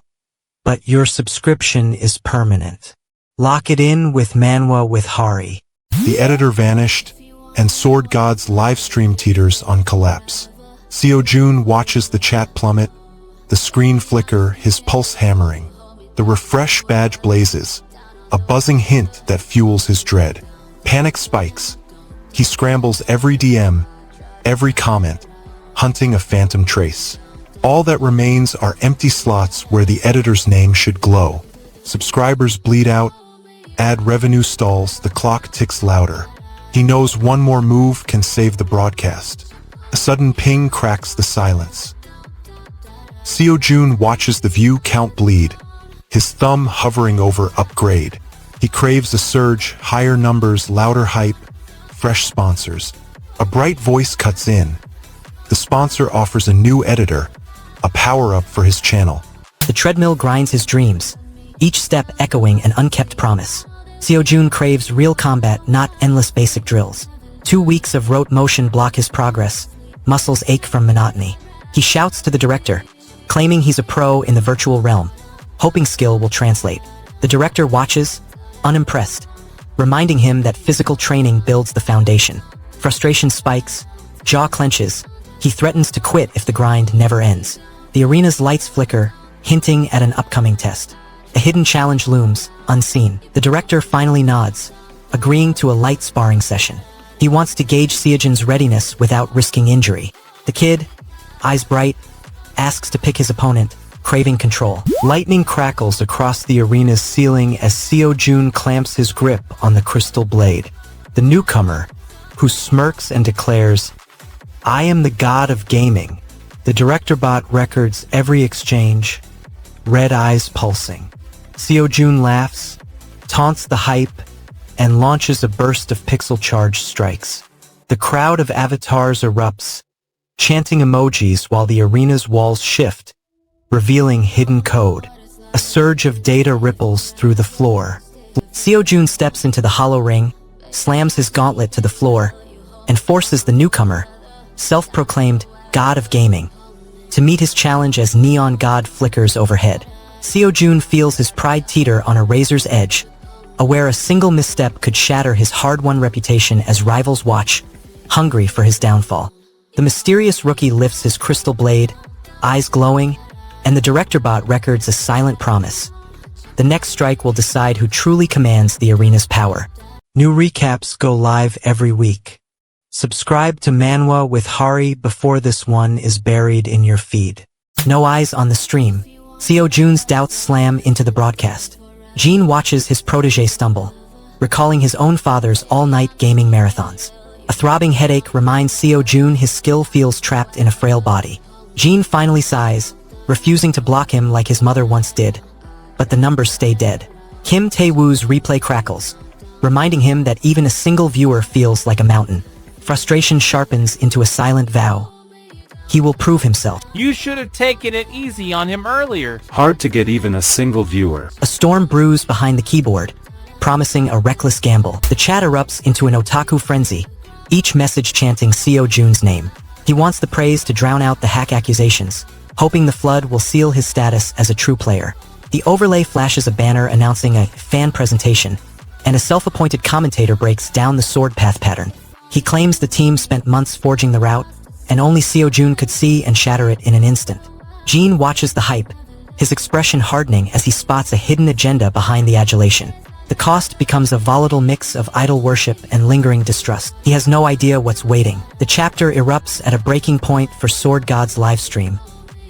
but your subscription is permanent. Lock it in with Manwa with Hari. The editor vanished, and Sword God's livestream teeters on collapse. Seo Jun watches the chat plummet, the screen flicker, his pulse hammering. The refresh badge blazes, a buzzing hint that fuels his dread. Panic spikes. He scrambles every DM, every comment, hunting a phantom trace. All that remains are empty slots where the editor's name should glow. Subscribers bleed out, ad revenue stalls, the clock ticks louder. He knows one more move can save the broadcast. A sudden ping cracks the silence. Seo Jun watches the view count bleed, his thumb hovering over upgrade. He craves a surge, higher numbers, louder hype, fresh sponsors. A bright voice cuts in. The sponsor offers a new editor, a power-up for his channel. The treadmill grinds his dreams, each step echoing an unkept promise. Seo Jun craves real combat, not endless basic drills. 2 weeks of rote motion block his progress. Muscles ache from monotony. He shouts to the director, claiming he's a pro in the virtual realm, hoping skill will translate. The director watches, unimpressed, reminding him that physical training builds the foundation. Frustration spikes, jaw clenches. He threatens to quit if the grind never ends. The arena's lights flicker, hinting at an upcoming test. A hidden challenge looms, unseen. The director finally nods, agreeing to a light sparring session. He wants to gauge Seojun's readiness without risking injury. The kid, eyes bright, asks to pick his opponent, craving control. Lightning crackles across the arena's ceiling as Seo Jun clamps his grip on the crystal blade. The newcomer, who smirks and declares, "I am the god of gaming." The director bot records every exchange, red eyes pulsing. Seo Jun laughs, taunts the hype, and launches a burst of pixel-charged strikes. The crowd of avatars erupts, chanting emojis while the arena's walls shift, revealing hidden code. A surge of data ripples through the floor. Seo Jun steps into the hollow ring, slams his gauntlet to the floor, and forces the newcomer, self-proclaimed God of Gaming, to meet his challenge as neon god flickers overhead. Seo Jun feels his pride teeter on a razor's edge, aware a single misstep could shatter his hard-won reputation as rivals watch, hungry for his downfall. The mysterious rookie lifts his crystal blade, eyes glowing, and the director bot records a silent promise. The next strike will decide who truly commands the arena's power. New recaps go live every week. Subscribe to Manwa with Hari before this one is buried in your feed. No eyes on the stream. Seo Jun's doubts slam into the broadcast. Jean watches his protege stumble, recalling his own father's all-night gaming marathons. A throbbing headache reminds Seo Jun his skill feels trapped in a frail body. Jean finally sighs, refusing to block him like his mother once did. But the numbers stay dead. Kim Tae-woo's replay crackles, reminding him that even a single viewer feels like a mountain. Frustration sharpens into a silent vow. He will prove himself. You should have taken it easy on him earlier. Hard to get even a single viewer. A storm brews behind the keyboard, promising a reckless gamble. The chat erupts into an otaku frenzy, each message chanting Seo Jun's name. He wants the praise to drown out the hack accusations, hoping the flood will seal his status as a true player. The overlay flashes a banner announcing a fan presentation, and a self-appointed commentator breaks down the sword path pattern. He claims the team spent months forging the route, and only Seo-jun could see and shatter it in an instant. Jin watches the hype, his expression hardening as he spots a hidden agenda behind the adulation. The cost becomes a volatile mix of idol worship and lingering distrust. He has no idea what's waiting. The chapter erupts at a breaking point for Sword God's Livestream,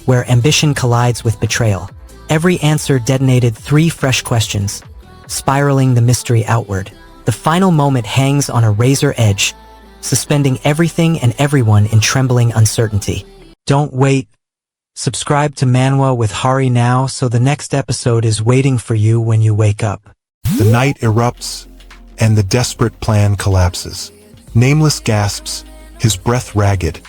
where ambition collides with betrayal. Every answer detonated 3 fresh questions, spiraling the mystery outward. The final moment hangs on a razor edge, suspending everything and everyone in trembling uncertainty. Don't wait. Subscribe to Manwa with Hari now so the next episode is waiting for you when you wake up. The night erupts, and the desperate plan collapses. Nameless gasps, his breath ragged,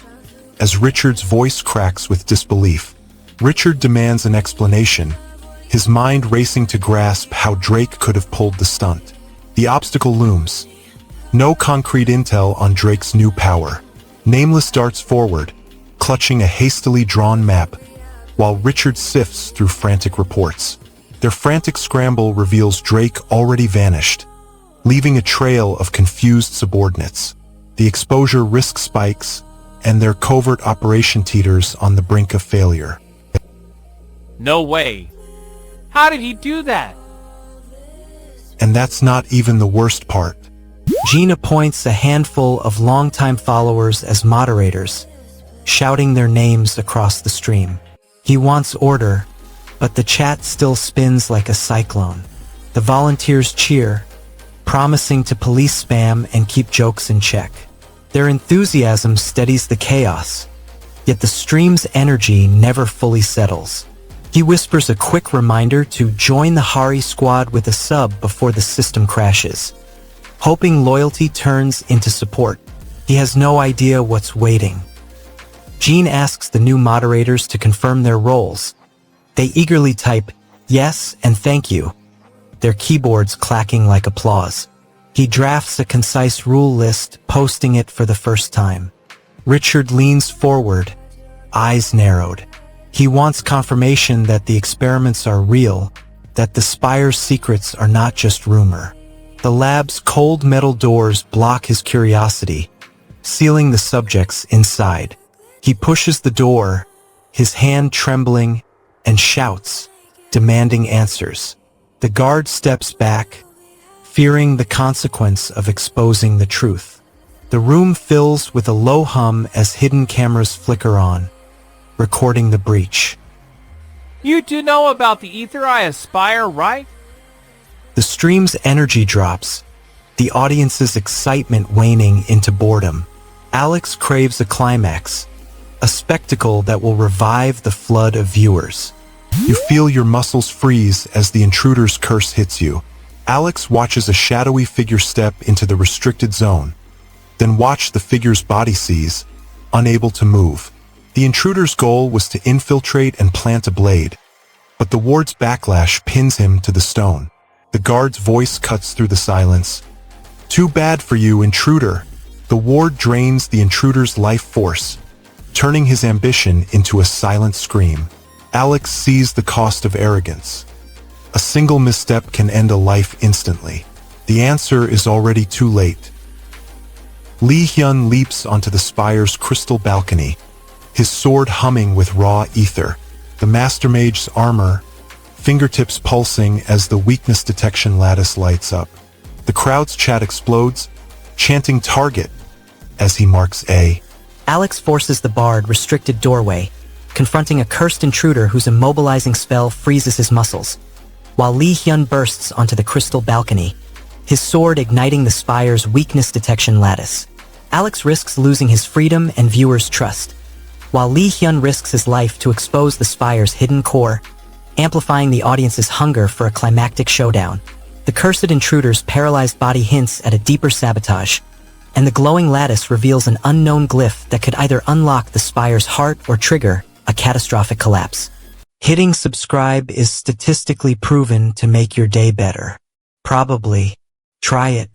as Richard's voice cracks with disbelief. Richard demands an explanation, his mind racing to grasp how Drake could have pulled the stunt. The obstacle looms. No concrete intel on Drake's new power. Nameless darts forward, clutching a hastily drawn map, while Richard sifts through frantic reports. Their frantic scramble reveals Drake already vanished, leaving a trail of confused subordinates. The exposure risk spikes, and their covert operation teeters on the brink of failure. No way. How did he do that? And that's not even the worst part. Jin appoints a handful of longtime followers as moderators, shouting their names across the stream. He wants order, but the chat still spins like a cyclone. The volunteers cheer, promising to police spam and keep jokes in check. Their enthusiasm steadies the chaos, yet the stream's energy never fully settles. He whispers a quick reminder to join the Hari squad with a sub before the system crashes, hoping loyalty turns into support. He has no idea what's waiting. Jin asks the new moderators to confirm their roles. They eagerly type, "Yes" and "Thank you," their keyboards clacking like applause. He drafts a concise rule list, posting it for the first time. Richard leans forward, eyes narrowed. He wants confirmation that the experiments are real, that the Spire's secrets are not just rumor. The lab's cold metal doors block his curiosity, sealing the subjects inside. He pushes the door, his hand trembling, and shouts, demanding answers. The guard steps back, fearing the consequence of exposing the truth. The room fills with a low hum as hidden cameras flicker on, recording the breach. You do know about the ether I aspire, right? The stream's energy drops, the audience's excitement waning into boredom. Alex craves a climax, a spectacle that will revive the flood of viewers. You feel your muscles freeze as the intruder's curse hits you. Alex watches a shadowy figure step into the restricted zone, then watch the figure's body seize, unable to move. The intruder's goal was to infiltrate and plant a blade, but the ward's backlash pins him to the stone. The guard's voice cuts through the silence. "Too bad for you, intruder." The ward drains the intruder's life force, turning his ambition into a silent scream. Alex sees the cost of arrogance. A single misstep can end a life instantly. The answer is already too late. Lee Hyun leaps onto the Spire's crystal balcony, his sword humming with raw ether. The Master Mage's armor, fingertips pulsing as the weakness detection lattice lights up. The crowd's chat explodes, chanting "Target" as he marks A. Alex forces the barred, restricted doorway, confronting a cursed intruder whose immobilizing spell freezes his muscles, while Lee Hyun bursts onto the crystal balcony, his sword igniting the Spire's weakness detection lattice. Alex risks losing his freedom and viewers' trust, while Lee Hyun risks his life to expose the Spire's hidden core, amplifying the audience's hunger for a climactic showdown. The cursed intruder's paralyzed body hints at a deeper sabotage, and the glowing lattice reveals an unknown glyph that could either unlock the Spire's heart or trigger a catastrophic collapse. Hitting subscribe is statistically proven to make your day better. Probably. Try it.